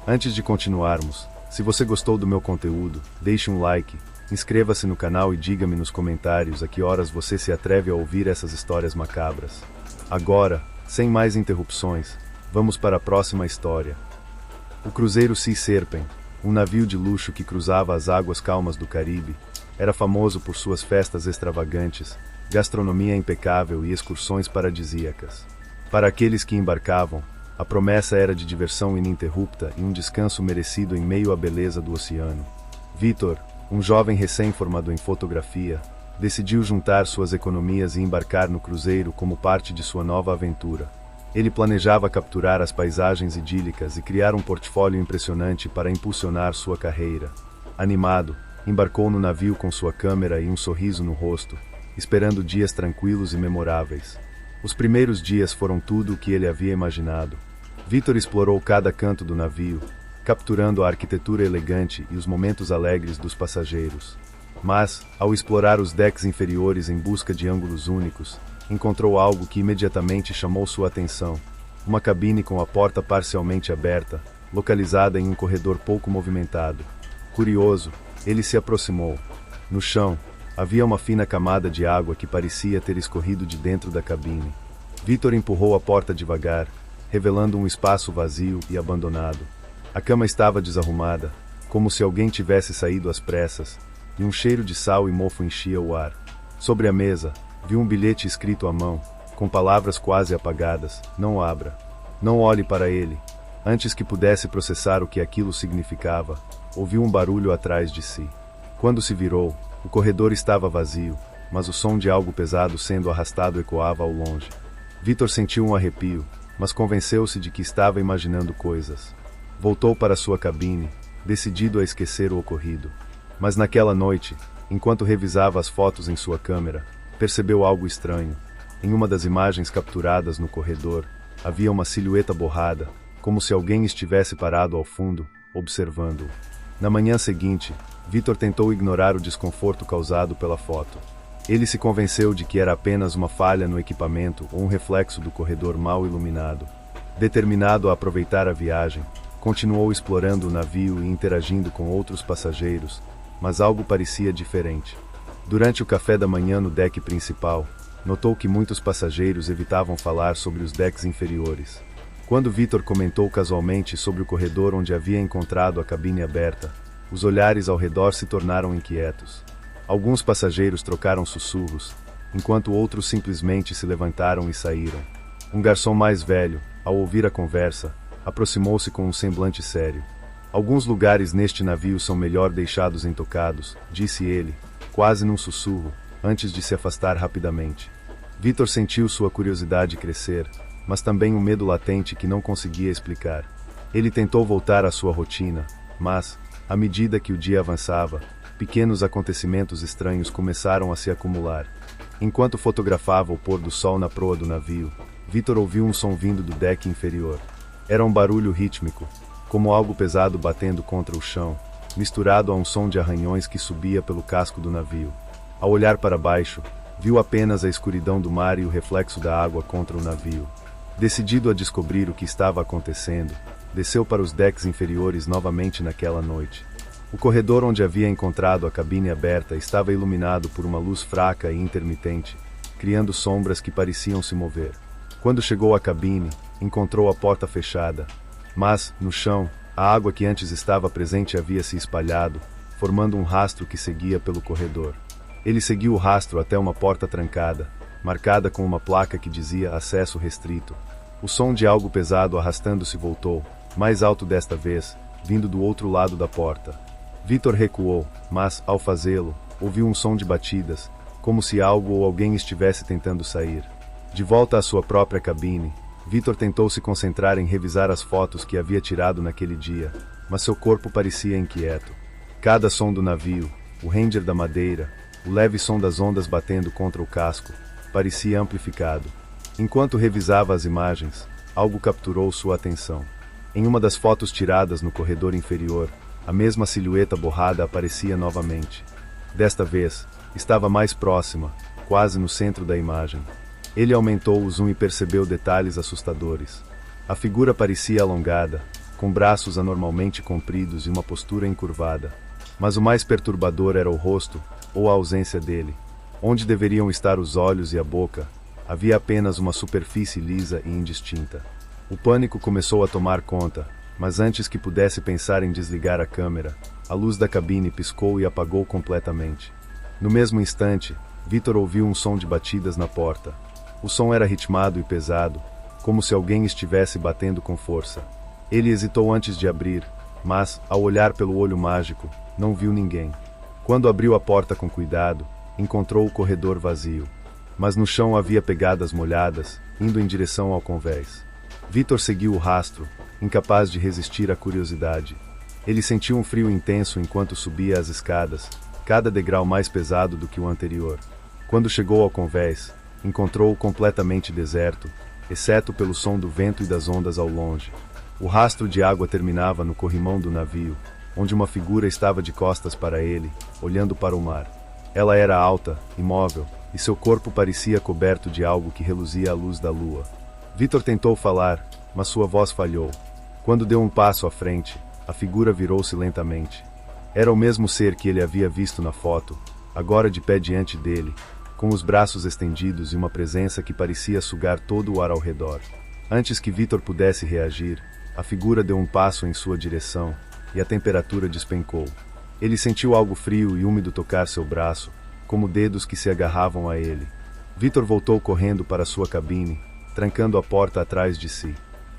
Antes de continuarmos, se você gostou do meu conteúdo, deixe um like, inscreva-se no canal e diga-me nos comentários a que horas você se atreve a ouvir essas histórias macabras. Agora, sem mais interrupções, vamos para a próxima história. O cruzeiro Sea Serpent, um navio de luxo que cruzava as águas calmas do Caribe, era famoso por suas festas extravagantes, gastronomia impecável e excursões paradisíacas. Para aqueles que embarcavam, a promessa era de diversão ininterrupta e um descanso merecido em meio à beleza do oceano. Victor, um jovem recém-formado em fotografia, decidiu juntar suas economias e embarcar no cruzeiro como parte de sua nova aventura. Ele planejava capturar as paisagens idílicas e criar um portfólio impressionante para impulsionar sua carreira. Animado, embarcou no navio com sua câmera e um sorriso no rosto, esperando dias tranquilos e memoráveis. Os primeiros dias foram tudo o que ele havia imaginado. Victor explorou cada canto do navio, capturando a arquitetura elegante e os momentos alegres dos passageiros. Mas, ao explorar os decks inferiores em busca de ângulos únicos, encontrou algo que imediatamente chamou sua atenção. Uma cabine com a porta parcialmente aberta, localizada em um corredor pouco movimentado. Curioso, ele se aproximou. No chão, havia uma fina camada de água que parecia ter escorrido de dentro da cabine. Victor empurrou a porta devagar, revelando um espaço vazio e abandonado. A cama estava desarrumada, como se alguém tivesse saído às pressas, e um cheiro de sal e mofo enchia o ar. Sobre a mesa, viu um bilhete escrito à mão, com palavras quase apagadas: "Não abra. Não olhe para ele." Antes que pudesse processar o que aquilo significava, ouviu um barulho atrás de si. Quando se virou, o corredor estava vazio, mas o som de algo pesado sendo arrastado ecoava ao longe. Victor sentiu um arrepio, mas convenceu-se de que estava imaginando coisas. Voltou para sua cabine, decidido a esquecer o ocorrido. Mas naquela noite, enquanto revisava as fotos em sua câmera, percebeu algo estranho. Em uma das imagens capturadas no corredor, havia uma silhueta borrada, como se alguém estivesse parado ao fundo, observando-o. Na manhã seguinte, Victor tentou ignorar o desconforto causado pela foto. Ele se convenceu de que era apenas uma falha no equipamento ou um reflexo do corredor mal iluminado. Determinado a aproveitar a viagem, continuou explorando o navio e interagindo com outros passageiros, mas algo parecia diferente. Durante o café da manhã no deck principal, notou que muitos passageiros evitavam falar sobre os decks inferiores. Quando Victor comentou casualmente sobre o corredor onde havia encontrado a cabine aberta, os olhares ao redor se tornaram inquietos. Alguns passageiros trocaram sussurros, enquanto outros simplesmente se levantaram e saíram. Um garçom mais velho, ao ouvir a conversa, aproximou-se com um semblante sério. "Alguns lugares neste navio são melhor deixados intocados", disse ele, quase num sussurro, antes de se afastar rapidamente. Victor sentiu sua curiosidade crescer, mas também um medo latente que não conseguia explicar. Ele tentou voltar à sua rotina, mas, à medida que o dia avançava, pequenos acontecimentos estranhos começaram a se acumular. Enquanto fotografava o pôr do sol na proa do navio, Victor ouviu um som vindo do deck inferior. Era um barulho rítmico, como algo pesado batendo contra o chão, misturado a um som de arranhões que subia pelo casco do navio. Ao olhar para baixo, viu apenas a escuridão do mar e o reflexo da água contra o navio. Decidido a descobrir o que estava acontecendo, desceu para os decks inferiores novamente naquela noite. O corredor onde havia encontrado a cabine aberta estava iluminado por uma luz fraca e intermitente, criando sombras que pareciam se mover. Quando chegou à cabine, encontrou a porta fechada, mas, no chão, a água que antes estava presente havia se espalhado, formando um rastro que seguia pelo corredor. Ele seguiu o rastro até uma porta trancada, marcada com uma placa que dizia "Acesso restrito". O som de algo pesado arrastando-se voltou, mais alto desta vez, vindo do outro lado da porta. Victor recuou, mas, ao fazê-lo, ouviu um som de batidas, como se algo ou alguém estivesse tentando sair. De volta à sua própria cabine, Victor tentou se concentrar em revisar as fotos que havia tirado naquele dia, mas seu corpo parecia inquieto. Cada som do navio, o Ranger da madeira, o leve som das ondas batendo contra o casco, parecia amplificado. Enquanto revisava as imagens, algo capturou sua atenção. Em uma das fotos tiradas no corredor inferior, a mesma silhueta borrada aparecia novamente. Desta vez, estava mais próxima, quase no centro da imagem. Ele aumentou o zoom e percebeu detalhes assustadores. A figura parecia alongada, com braços anormalmente compridos e uma postura encurvada. Mas o mais perturbador era o rosto, ou a ausência dele. Onde deveriam estar os olhos e a boca, havia apenas uma superfície lisa e indistinta. O pânico começou a tomar conta, mas antes que pudesse pensar em desligar a câmera, a luz da cabine piscou e apagou completamente. No mesmo instante, Victor ouviu um som de batidas na porta. O som era ritmado e pesado, como se alguém estivesse batendo com força. Ele hesitou antes de abrir, mas, ao olhar pelo olho mágico, não viu ninguém. Quando abriu a porta com cuidado, encontrou o corredor vazio. Mas no chão havia pegadas molhadas, indo em direção ao convés. Victor seguiu o rastro, incapaz de resistir à curiosidade. Ele sentiu um frio intenso enquanto subia as escadas, cada degrau mais pesado do que o anterior. Quando chegou ao convés, encontrou-o completamente deserto, exceto pelo som do vento e das ondas ao longe. O rastro de água terminava no corrimão do navio, onde uma figura estava de costas para ele, olhando para o mar. Ela era alta, imóvel, e seu corpo parecia coberto de algo que reluzia à luz da lua. Victor tentou falar, mas sua voz falhou. Quando deu um passo à frente, a figura virou-se lentamente. Era o mesmo ser que ele havia visto na foto, agora de pé diante dele, com os braços estendidos e uma presença que parecia sugar todo o ar ao redor. Antes que Victor pudesse reagir, a figura deu um passo em sua direção, e a temperatura despencou. Ele sentiu algo frio e úmido tocar seu braço, como dedos que se agarravam a ele. Victor voltou correndo para sua cabine, trancando a porta atrás de si.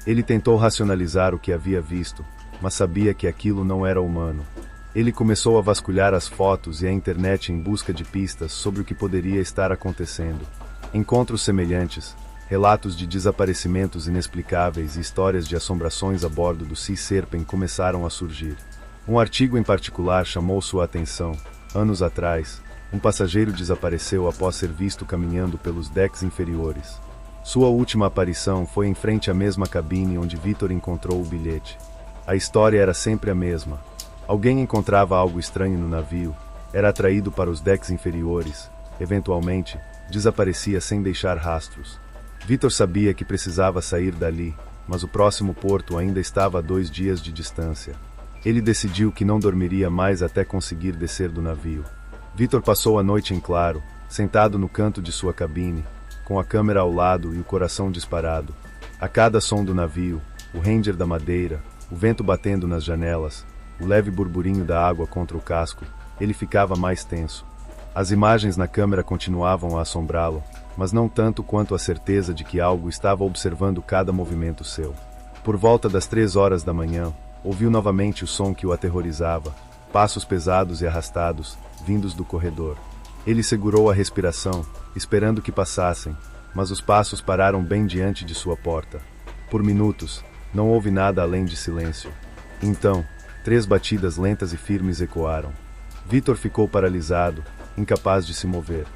Ele tentou racionalizar o que havia visto, mas sabia que aquilo não era humano. Ele começou a vasculhar as fotos e a internet em busca de pistas sobre o que poderia estar acontecendo. Encontros semelhantes, relatos de desaparecimentos inexplicáveis e histórias de assombrações a bordo do Sea Serpent começaram a surgir. Um artigo em particular chamou sua atenção. Anos atrás, um passageiro desapareceu após ser visto caminhando pelos decks inferiores. Sua última aparição foi em frente à mesma cabine onde Victor encontrou o bilhete. A história era sempre a mesma. Alguém encontrava algo estranho no navio, era atraído para os decks inferiores, eventualmente, desaparecia sem deixar rastros. Victor sabia que precisava sair dali, mas o próximo porto ainda estava a 2 dias de distância. Ele decidiu que não dormiria mais até conseguir descer do navio. Victor passou a noite em claro, sentado no canto de sua cabine, com a câmera ao lado e o coração disparado. A cada som do navio, o Ranger da madeira, o vento batendo nas janelas, o leve burburinho da água contra o casco, ele ficava mais tenso. As imagens na câmera continuavam a assombrá-lo, mas não tanto quanto a certeza de que algo estava observando cada movimento seu. Por volta das 3 horas da manhã, ouviu novamente o som que o aterrorizava, passos pesados e arrastados, vindos do corredor. Ele segurou a respiração, esperando que passassem, mas os passos pararam bem diante de sua porta. Por minutos, não houve nada além de silêncio. Então, 3 batidas lentas e firmes ecoaram. Victor ficou paralisado, incapaz de se mover.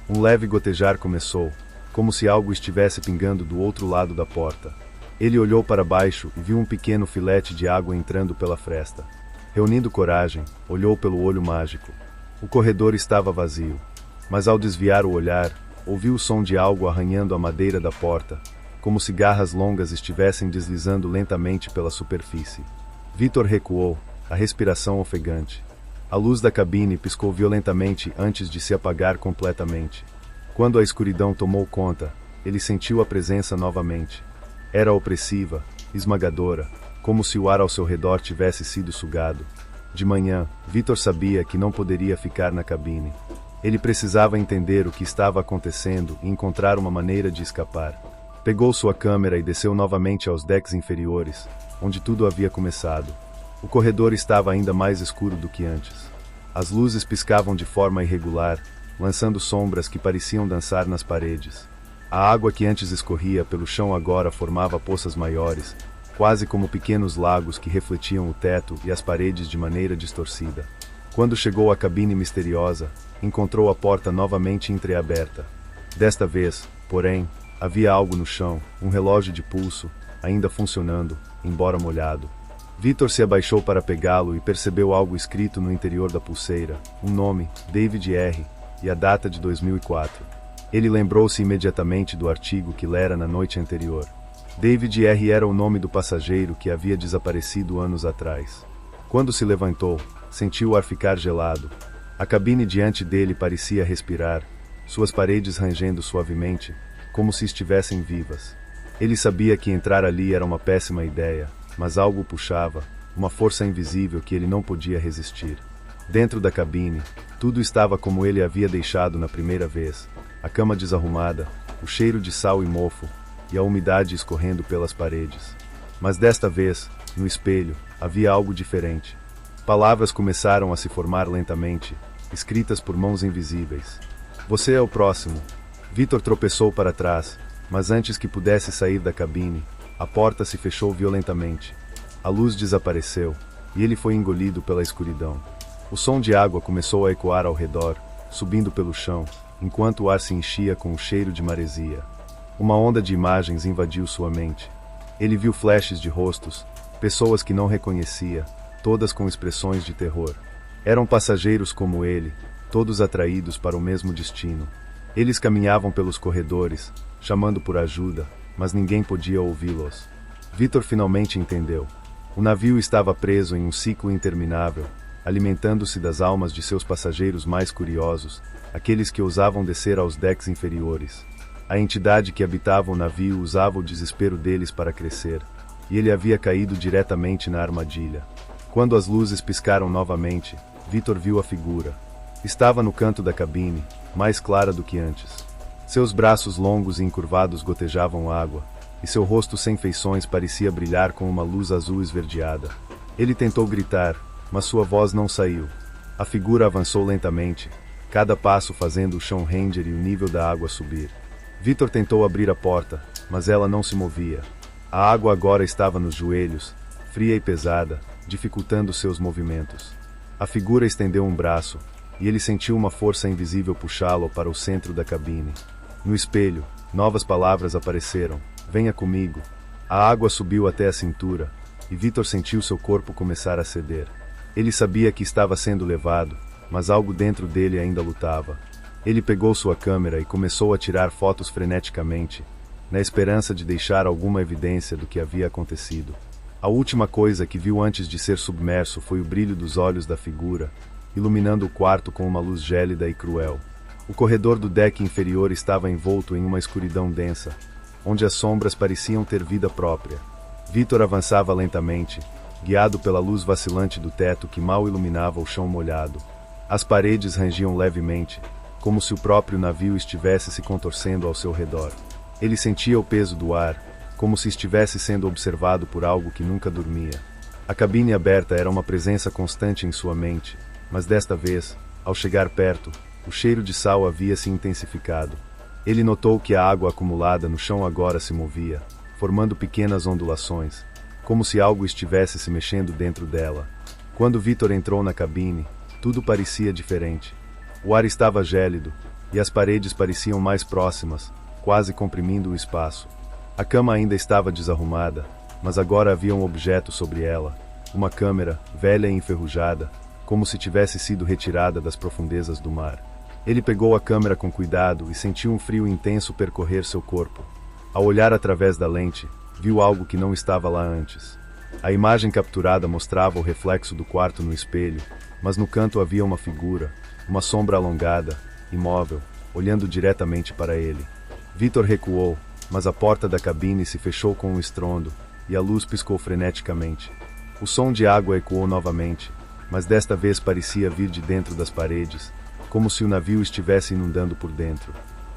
Um leve gotejar começou, como se algo estivesse pingando do outro lado da porta. Ele olhou para baixo e viu um pequeno filete de água entrando pela fresta. Reunindo coragem, olhou pelo olho mágico. O corredor estava vazio, mas ao desviar o olhar, ouviu o som de algo arranhando a madeira da porta, como se garras longas estivessem deslizando lentamente pela superfície. Victor recuou, a respiração ofegante. A luz da cabine piscou violentamente antes de se apagar completamente. Quando a escuridão tomou conta, ele sentiu a presença novamente. Era opressiva, esmagadora, como se o ar ao seu redor tivesse sido sugado. De manhã, Victor sabia que não poderia ficar na cabine. Ele precisava entender o que estava acontecendo e encontrar uma maneira de escapar. Pegou sua câmera e desceu novamente aos decks inferiores, onde tudo havia começado. O corredor estava ainda mais escuro do que antes. As luzes piscavam de forma irregular, lançando sombras que pareciam dançar nas paredes. A água que antes escorria pelo chão agora formava poças maiores, quase como pequenos lagos que refletiam o teto e as paredes de maneira distorcida. Quando chegou à cabine misteriosa, encontrou a porta novamente entreaberta. Desta vez, porém, havia algo no chão, um relógio de pulso, ainda funcionando, embora molhado. Victor se abaixou para pegá-lo e percebeu algo escrito no interior da pulseira, um nome, David R., e a data de 2004. Ele lembrou-se imediatamente do artigo que lera na noite anterior. David R. era o nome do passageiro que havia desaparecido anos atrás. Quando se levantou, sentiu o ar ficar gelado. A cabine diante dele parecia respirar, suas paredes rangendo suavemente, como se estivessem vivas. Ele sabia que entrar ali era uma péssima ideia, mas algo o puxava, uma força invisível que ele não podia resistir. Dentro da cabine, tudo estava como ele havia deixado na primeira vez. A cama desarrumada, o cheiro de sal e mofo, e a umidade escorrendo pelas paredes. Mas desta vez, no espelho, havia algo diferente. Palavras começaram a se formar lentamente, escritas por mãos invisíveis. Você é o próximo. Victor tropeçou para trás, mas antes que pudesse sair da cabine, a porta se fechou violentamente. A luz desapareceu, e ele foi engolido pela escuridão. O som de água começou a ecoar ao redor, subindo pelo chão, enquanto o ar se enchia com o cheiro de maresia. Uma onda de imagens invadiu sua mente. Ele viu flashes de rostos, pessoas que não reconhecia, todas com expressões de terror. Eram passageiros como ele, todos atraídos para o mesmo destino. Eles caminhavam pelos corredores, chamando por ajuda, mas ninguém podia ouvi-los. Victor finalmente entendeu. O navio estava preso em um ciclo interminável, alimentando-se das almas de seus passageiros mais curiosos, aqueles que ousavam descer aos decks inferiores. A entidade que habitava o navio usava o desespero deles para crescer, e ele havia caído diretamente na armadilha. Quando as luzes piscaram novamente, Victor viu a figura. Estava no canto da cabine, mais clara do que antes. Seus braços longos e encurvados gotejavam água, e seu rosto sem feições parecia brilhar com uma luz azul esverdeada. Ele tentou gritar, mas sua voz não saiu. A figura avançou lentamente, cada passo fazendo o chão render e o nível da água subir. Victor tentou abrir a porta, mas ela não se movia. A água agora estava nos joelhos, fria e pesada, dificultando seus movimentos. A figura estendeu um braço, e ele sentiu uma força invisível puxá-lo para o centro da cabine. No espelho, novas palavras apareceram. Venha comigo. A água subiu até a cintura, e Victor sentiu seu corpo começar a ceder. Ele sabia que estava sendo levado, mas algo dentro dele ainda lutava. Ele pegou sua câmera e começou a tirar fotos freneticamente, na esperança de deixar alguma evidência do que havia acontecido. A última coisa que viu antes de ser submerso foi o brilho dos olhos da figura, iluminando o quarto com uma luz gélida e cruel. O corredor do deck inferior estava envolto em uma escuridão densa, onde as sombras pareciam ter vida própria. Victor avançava lentamente, guiado pela luz vacilante do teto que mal iluminava o chão molhado. As paredes rangiam levemente, como se o próprio navio estivesse se contorcendo ao seu redor. Ele sentia o peso do ar, como se estivesse sendo observado por algo que nunca dormia. A cabine aberta era uma presença constante em sua mente, mas desta vez, ao chegar perto, o cheiro de sal havia se intensificado. Ele notou que a água acumulada no chão agora se movia, formando pequenas ondulações, como se algo estivesse se mexendo dentro dela. Quando Victor entrou na cabine, tudo parecia diferente. O ar estava gélido, e as paredes pareciam mais próximas, quase comprimindo o espaço. A cama ainda estava desarrumada, mas agora havia um objeto sobre ela, uma câmera, velha e enferrujada, como se tivesse sido retirada das profundezas do mar. Ele pegou a câmera com cuidado e sentiu um frio intenso percorrer seu corpo. Ao olhar através da lente, viu algo que não estava lá antes. A imagem capturada mostrava o reflexo do quarto no espelho, mas no canto havia uma figura, uma sombra alongada, imóvel, olhando diretamente para ele. Victor recuou, mas a porta da cabine se fechou com um estrondo, e a luz piscou freneticamente. O som de água ecoou novamente, mas desta vez parecia vir de dentro das paredes, como se o navio estivesse inundando por dentro.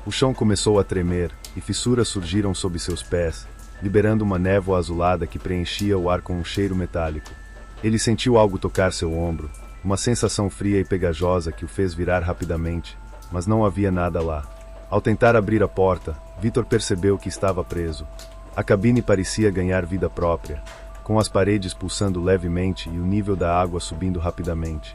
O chão começou a tremer, e fissuras surgiram sob seus pés, liberando uma névoa azulada que preenchia o ar com um cheiro metálico. Ele sentiu algo tocar seu ombro, uma sensação fria e pegajosa que o fez virar rapidamente, mas não havia nada lá. Ao tentar abrir a porta, Victor percebeu que estava preso. A cabine parecia ganhar vida própria, com as paredes pulsando levemente e o nível da água subindo rapidamente.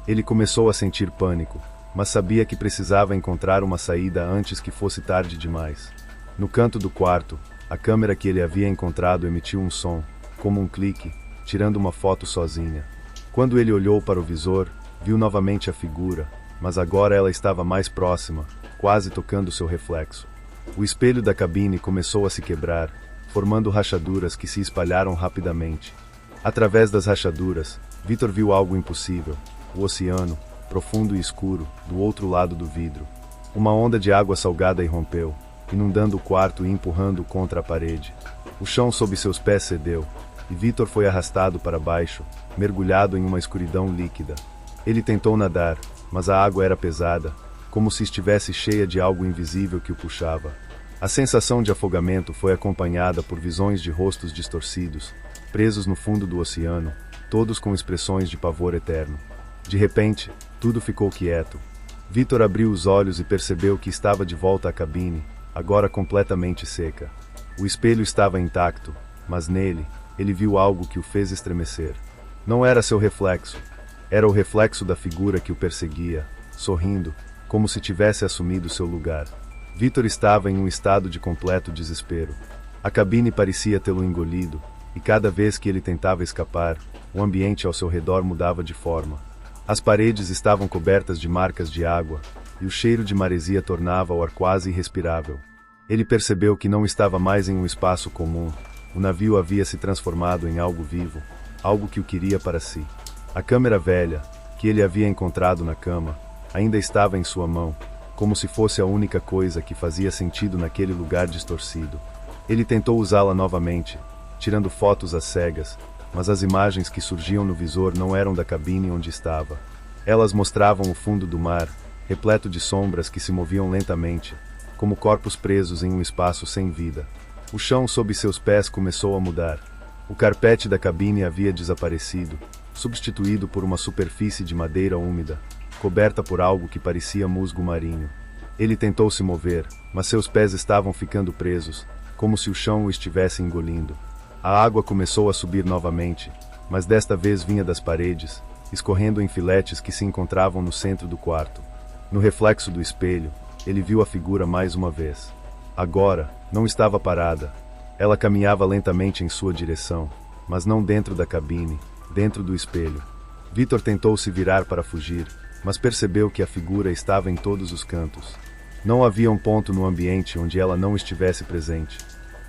Ele começou a sentir pânico, mas sabia que precisava encontrar uma saída antes que fosse tarde demais. No canto do quarto, a câmera que ele havia encontrado emitiu um som, como um clique, tirando uma foto sozinha. Quando ele olhou para o visor, viu novamente a figura, mas agora ela estava mais próxima, quase tocando seu reflexo. O espelho da cabine começou a se quebrar, formando rachaduras que se espalharam rapidamente. Através das rachaduras, Victor viu algo impossível: o oceano, profundo e escuro, do outro lado do vidro. Uma onda de água salgada irrompeu, inundando o quarto e empurrando-o contra a parede. O chão sob seus pés cedeu, e Victor foi arrastado para baixo, mergulhado em uma escuridão líquida. Ele tentou nadar, mas a água era pesada, como se estivesse cheia de algo invisível que o puxava. A sensação de afogamento foi acompanhada por visões de rostos distorcidos, presos no fundo do oceano, todos com expressões de pavor eterno. De repente, tudo ficou quieto. Victor abriu os olhos e percebeu que estava de volta à cabine, agora completamente seca. O espelho estava intacto, mas nele, ele viu algo que o fez estremecer. Não era seu reflexo. Era o reflexo da figura que o perseguia, sorrindo, como se tivesse assumido seu lugar. Victor estava em um estado de completo desespero. A cabine parecia tê-lo engolido, e cada vez que ele tentava escapar, o ambiente ao seu redor mudava de forma. As paredes estavam cobertas de marcas de água, e o cheiro de maresia tornava o ar quase irrespirável. Ele percebeu que não estava mais em um espaço comum. O navio havia se transformado em algo vivo, algo que o queria para si. A câmera velha, que ele havia encontrado na cama, ainda estava em sua mão, como se fosse a única coisa que fazia sentido naquele lugar distorcido. Ele tentou usá-la novamente, tirando fotos às cegas, mas as imagens que surgiam no visor não eram da cabine onde estava. Elas mostravam o fundo do mar, repleto de sombras que se moviam lentamente, como corpos presos em um espaço sem vida. O chão sob seus pés começou a mudar. O carpete da cabine havia desaparecido, substituído por uma superfície de madeira úmida, coberta por algo que parecia musgo marinho. Ele tentou se mover, mas seus pés estavam ficando presos, como se o chão o estivesse engolindo. A água começou a subir novamente, mas desta vez vinha das paredes, escorrendo em filetes que se encontravam no centro do quarto. No reflexo do espelho, ele viu a figura mais uma vez. Agora, não estava parada. Ela caminhava lentamente em sua direção, mas não dentro da cabine, dentro do espelho. Victor tentou se virar para fugir, mas percebeu que a figura estava em todos os cantos. Não havia um ponto no ambiente onde ela não estivesse presente.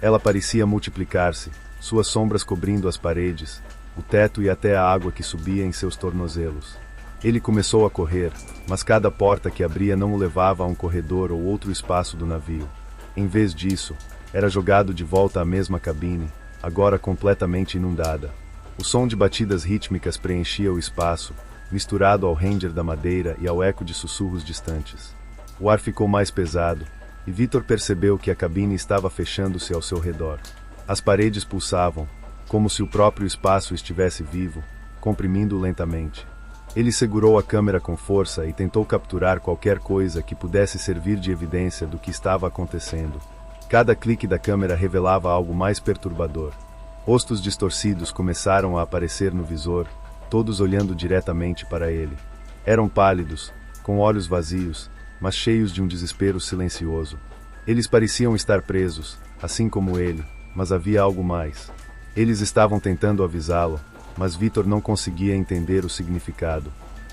Ela parecia multiplicar-se, suas sombras cobrindo as paredes, o teto e até a água que subia em seus tornozelos. Ele começou a correr, mas cada porta que abria não o levava a um corredor ou outro espaço do navio. Em vez disso, era jogado de volta à mesma cabine, agora completamente inundada. O som de batidas rítmicas preenchia o espaço, misturado ao ranger da madeira e ao eco de sussurros distantes. O ar ficou mais pesado, e Victor percebeu que a cabine estava fechando-se ao seu redor. As paredes pulsavam, como se o próprio espaço estivesse vivo, comprimindo lentamente. Ele segurou a câmera com força e tentou capturar qualquer coisa que pudesse servir de evidência do que estava acontecendo. Cada clique da câmera revelava algo mais perturbador. Rostos distorcidos começaram a aparecer no visor, todos olhando diretamente para ele. Eram pálidos, com olhos vazios, mas cheios de um desespero silencioso. Eles pareciam estar presos, assim como ele, mas havia algo mais. Eles estavam tentando avisá-lo, mas Victor não conseguia entender o significado.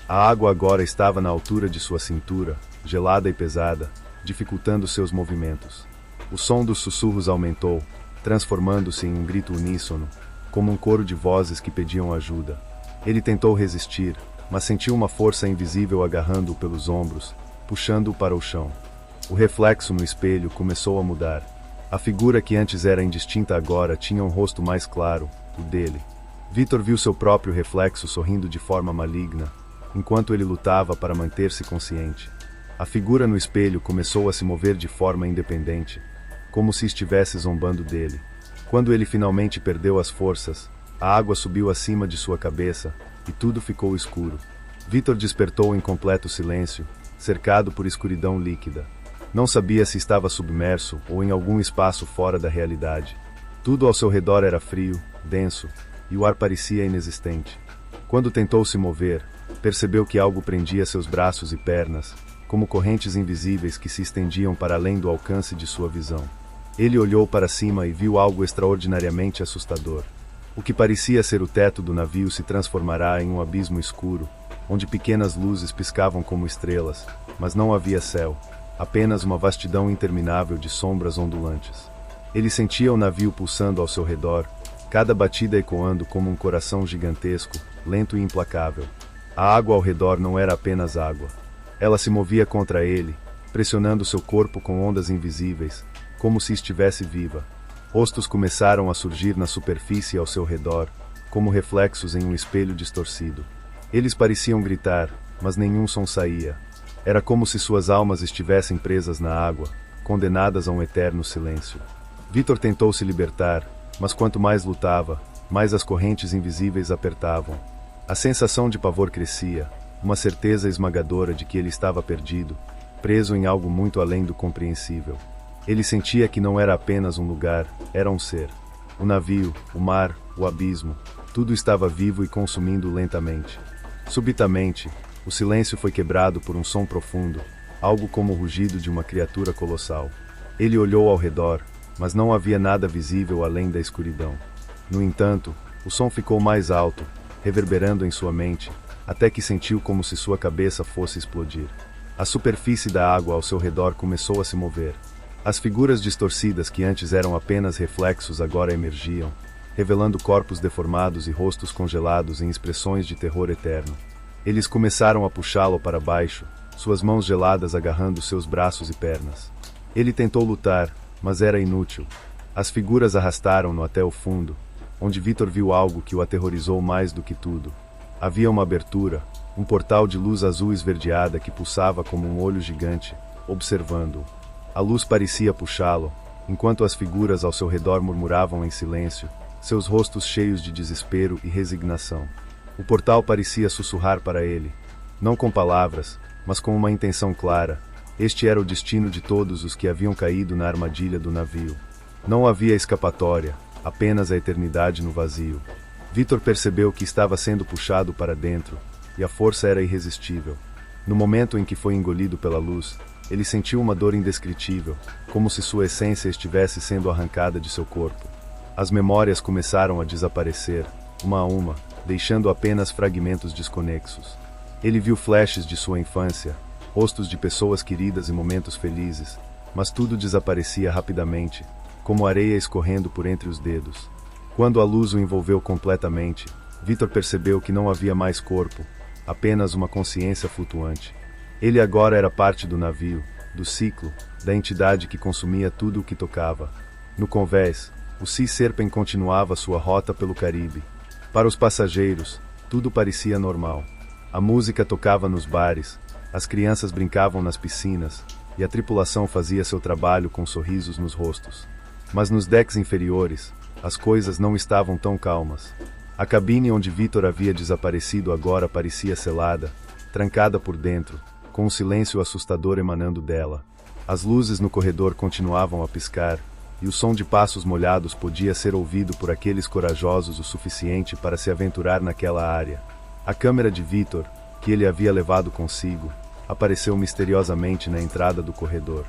A água agora estava na altura de sua cintura, gelada e pesada, dificultando seus movimentos. O som dos sussurros aumentou, transformando-se em um grito uníssono, como um coro de vozes que pediam ajuda. Ele tentou resistir, mas sentiu uma força invisível agarrando-o pelos ombros, puxando-o para o chão. O reflexo no espelho começou a mudar. A figura que antes era indistinta agora tinha um rosto mais claro, o dele. Victor viu seu próprio reflexo sorrindo de forma maligna, enquanto ele lutava para manter-se consciente. A figura no espelho começou a se mover de forma independente, como se estivesse zombando dele. Quando ele finalmente perdeu as forças, A água subiu acima de sua cabeça, e tudo ficou escuro. Vitor despertou em completo silêncio, cercado por escuridão líquida. Não sabia se estava submerso ou em algum espaço fora da realidade. Tudo ao seu redor era frio, denso, e o ar parecia inexistente. Quando tentou se mover, percebeu que algo prendia seus braços e pernas, como correntes invisíveis que se estendiam para além do alcance de sua visão. Ele olhou para cima e viu algo extraordinariamente assustador. O que parecia ser o teto do navio se transformará em um abismo escuro, onde pequenas luzes piscavam como estrelas, mas não havia céu, apenas uma vastidão interminável de sombras ondulantes. Ele sentia o navio pulsando ao seu redor, cada batida ecoando como um coração gigantesco, lento e implacável. A água ao redor não era apenas água. Ela se movia contra ele, pressionando seu corpo com ondas invisíveis, como se estivesse viva. Rostos começaram a surgir na superfície ao seu redor, como reflexos em um espelho distorcido. Eles pareciam gritar, mas nenhum som saía. Era como se suas almas estivessem presas na água, condenadas a um eterno silêncio. Vitor tentou se libertar, mas quanto mais lutava, mais as correntes invisíveis apertavam. A sensação de pavor crescia, uma certeza esmagadora de que ele estava perdido, preso em algo muito além do compreensível. Ele sentia que não era apenas um lugar, era um ser. O navio, o mar, o abismo, tudo estava vivo e consumindo lentamente. Subitamente, o silêncio foi quebrado por um som profundo, algo como o rugido de uma criatura colossal. Ele olhou ao redor, mas não havia nada visível além da escuridão. No entanto, o som ficou mais alto, reverberando em sua mente, até que sentiu como se sua cabeça fosse explodir. A superfície da água ao seu redor começou a se mover. As figuras distorcidas que antes eram apenas reflexos agora emergiam, revelando corpos deformados e rostos congelados em expressões de terror eterno. Eles começaram a puxá-lo para baixo, suas mãos geladas agarrando seus braços e pernas. Ele tentou lutar, mas era inútil. As figuras arrastaram-no até o fundo, onde Vitor viu algo que o aterrorizou mais do que tudo. Havia uma abertura, um portal de luz azul esverdeada que pulsava como um olho gigante, observando-o. A luz parecia puxá-lo, enquanto as figuras ao seu redor murmuravam em silêncio, seus rostos cheios de desespero e resignação. O portal parecia sussurrar para ele, não com palavras, mas com uma intenção clara. Este era o destino de todos os que haviam caído na armadilha do navio. Não havia escapatória, apenas a eternidade no vazio. Vitor percebeu que estava sendo puxado para dentro, e a força era irresistível. No momento em que foi engolido pela luz, ele sentiu uma dor indescritível, como se sua essência estivesse sendo arrancada de seu corpo. As memórias começaram a desaparecer, uma a uma, deixando apenas fragmentos desconexos. Ele viu flashes de sua infância, rostos de pessoas queridas e momentos felizes, mas tudo desaparecia rapidamente, como areia escorrendo por entre os dedos. Quando a luz o envolveu completamente, Vitor percebeu que não havia mais corpo, apenas uma consciência flutuante. Ele agora era parte do navio, do ciclo, da entidade que consumia tudo o que tocava. No convés, o Sea Serpent continuava sua rota pelo Caribe. Para os passageiros, tudo parecia normal. A música tocava nos bares, as crianças brincavam nas piscinas, e a tripulação fazia seu trabalho com sorrisos nos rostos. Mas nos decks inferiores, as coisas não estavam tão calmas. A cabine onde Vitor havia desaparecido agora parecia selada, trancada por dentro, com um silêncio assustador emanando dela. As luzes no corredor continuavam a piscar, e o som de passos molhados podia ser ouvido por aqueles corajosos o suficiente para se aventurar naquela área. A câmera de Vitor, que ele havia levado consigo, apareceu misteriosamente na entrada do corredor.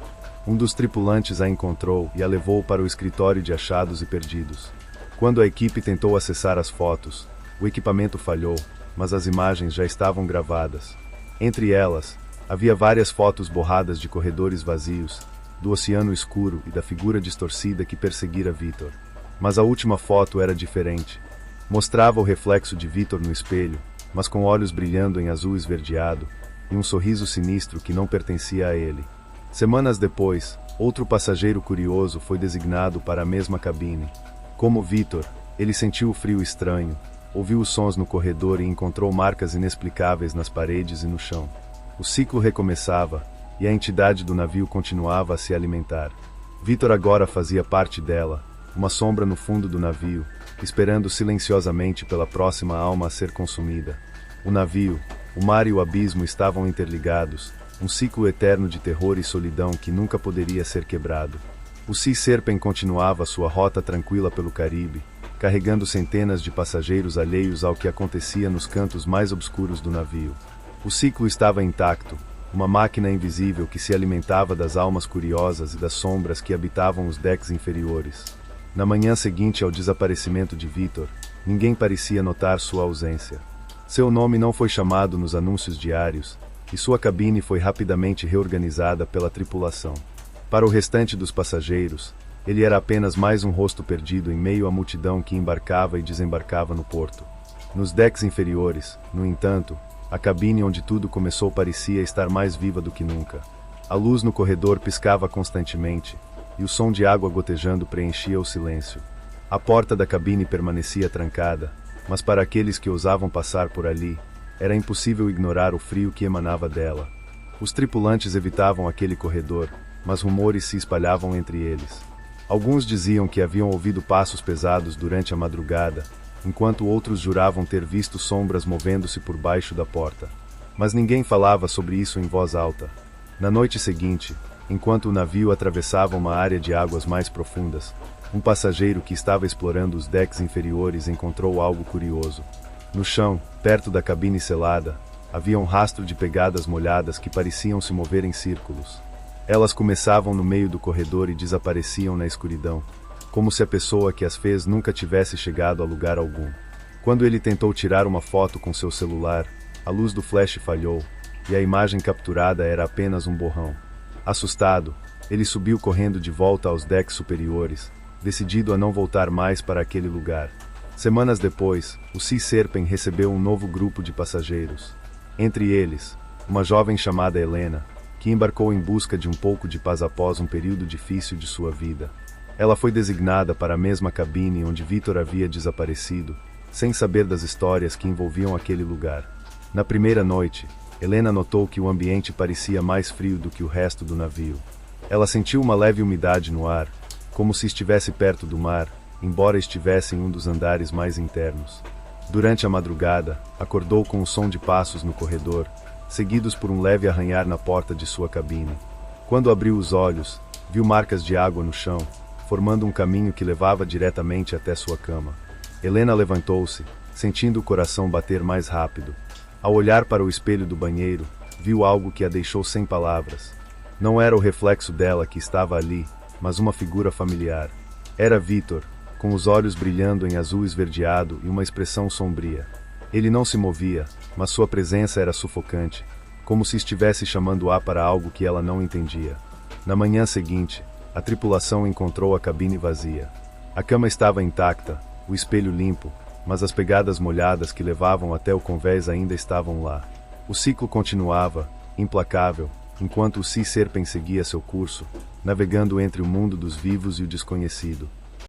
Um dos tripulantes a encontrou e a levou para o escritório de achados e perdidos. Quando a equipe tentou acessar as fotos, o equipamento falhou, mas as imagens já estavam gravadas. Entre elas, havia várias fotos borradas de corredores vazios, do oceano escuro e da figura distorcida que perseguira Vitor. Mas a última foto era diferente. Mostrava o reflexo de Vitor no espelho, mas com olhos brilhando em azul esverdeado, e um sorriso sinistro que não pertencia a ele. Semanas depois, outro passageiro curioso foi designado para a mesma cabine. Como Vitor, ele sentiu o frio estranho, ouviu os sons no corredor e encontrou marcas inexplicáveis nas paredes e no chão. O ciclo recomeçava, e a entidade do navio continuava a se alimentar. Vitor agora fazia parte dela, uma sombra no fundo do navio, esperando silenciosamente pela próxima alma a ser consumida. O navio, o mar e o abismo estavam interligados, um ciclo eterno de terror e solidão que nunca poderia ser quebrado. O Sea Serpent continuava sua rota tranquila pelo Caribe, carregando centenas de passageiros alheios ao que acontecia nos cantos mais obscuros do navio. O ciclo estava intacto, uma máquina invisível que se alimentava das almas curiosas e das sombras que habitavam os decks inferiores. Na manhã seguinte ao desaparecimento de Victor, ninguém parecia notar sua ausência. Seu nome não foi chamado nos anúncios diários, e sua cabine foi rapidamente reorganizada pela tripulação. Para o restante dos passageiros, ele era apenas mais um rosto perdido em meio à multidão que embarcava e desembarcava no porto. Nos decks inferiores, no entanto, a cabine onde tudo começou parecia estar mais viva do que nunca. A luz no corredor piscava constantemente, e o som de água gotejando preenchia o silêncio. A porta da cabine permanecia trancada, mas para aqueles que ousavam passar por ali, era impossível ignorar o frio que emanava dela. Os tripulantes evitavam aquele corredor, mas rumores se espalhavam entre eles. Alguns diziam que haviam ouvido passos pesados durante a madrugada, enquanto outros juravam ter visto sombras movendo-se por baixo da porta. Mas ninguém falava sobre isso em voz alta. Na noite seguinte, enquanto o navio atravessava uma área de águas mais profundas, um passageiro que estava explorando os decks inferiores encontrou algo curioso. No chão, perto da cabine selada, havia um rastro de pegadas molhadas que pareciam se mover em círculos. Elas começavam no meio do corredor e desapareciam na escuridão, como se a pessoa que as fez nunca tivesse chegado a lugar algum. Quando ele tentou tirar uma foto com seu celular, a luz do flash falhou, e a imagem capturada era apenas um borrão. Assustado, ele subiu correndo de volta aos decks superiores, decidido a não voltar mais para aquele lugar. Semanas depois, o Sea Serpent recebeu um novo grupo de passageiros. Entre eles, uma jovem chamada Helena, que embarcou em busca de um pouco de paz após um período difícil de sua vida. Ela foi designada para a mesma cabine onde Victor havia desaparecido, sem saber das histórias que envolviam aquele lugar. Na primeira noite, Helena notou que o ambiente parecia mais frio do que o resto do navio. Ela sentiu uma leve umidade no ar, como se estivesse perto do mar, embora estivesse em um dos andares mais internos. Durante a madrugada, acordou com o som de passos no corredor, seguidos por um leve arranhar na porta de sua cabine. Quando abriu os olhos, viu marcas de água no chão, formando um caminho que levava diretamente até sua cama. Helena levantou-se, sentindo o coração bater mais rápido. Ao olhar para o espelho do banheiro, viu algo que a deixou sem palavras. Não era o reflexo dela que estava ali, mas uma figura familiar. Era Victor, com os olhos brilhando em azul esverdeado e uma expressão sombria. Ele não se movia, mas sua presença era sufocante, como se estivesse chamando-a para algo que ela não entendia. Na manhã seguinte, a tripulação encontrou a cabine vazia. A cama estava intacta, o espelho limpo, mas as pegadas molhadas que levavam até o convés ainda estavam lá. O ciclo continuava, implacável, enquanto o Sea Serpent seguia seu curso, navegando entre o mundo dos vivos e o desconhecido.